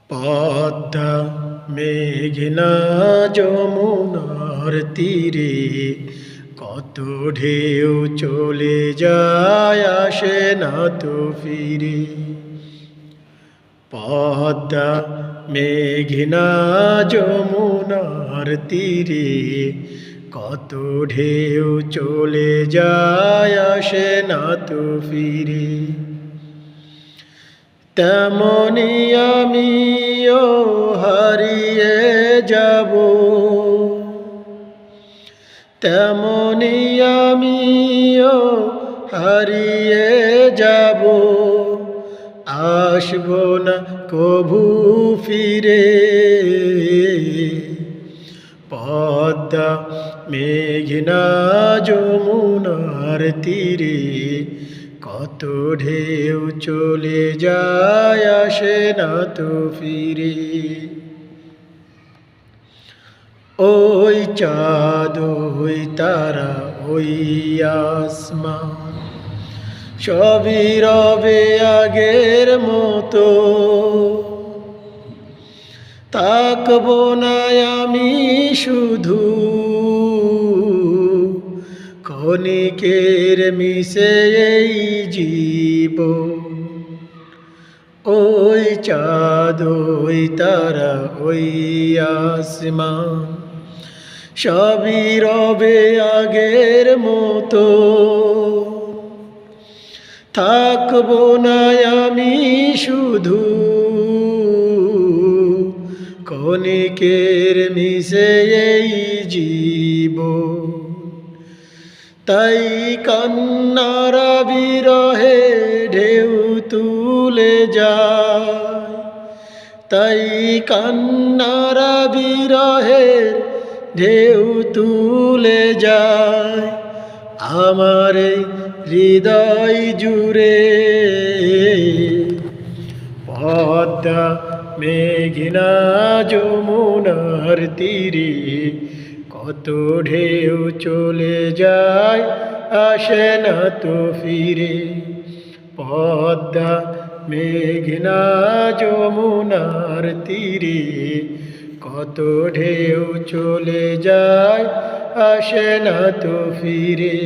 পদ্মা মেঘনা যমুনার তীরে কত ঢেউ চলে যায় আসে না তো ফিরে। পদ্মা মেঘনা যমুনার তীরে কত ঢেউ চলে যায় আসে না তো ফিরে। তেমনি আমিও হারিয়ে যাব, তেমনি আমিও হারিয়ে যাব, আসব না কভু ফিরে। পদ্মা মেঘনা যমুনার তীরে কত ঢেউ চলে যায় আসে না তো ফিরে। ওই চাঁদ ওই তারা ওই আসমান সবই রবে আগের মতো, তাকবো না আমি শুধু ক্ষণিকের মিশে এই জীবন। ওই চাঁদ ওই তারা ওই আসমান সবই রবে আগের মতো, থাকবো না আমি শুধু ক্ষণিকের মিশে এই জীবন। তাই কান্নার বিরহে ঢেউ তুলে যায়, তাই কান্নার বিরহে ঢেউ তুলে যায় আমার হৃদয় জুড়ে। পদ্মা মেঘনা যমুনার তীরে কত ঢেউ চলে যায় আসে না তো ফিরে। পদ্মা মেঘনা যমুনার তীরে কত ঢেউ চলে যায় আসে না তো ফিরে।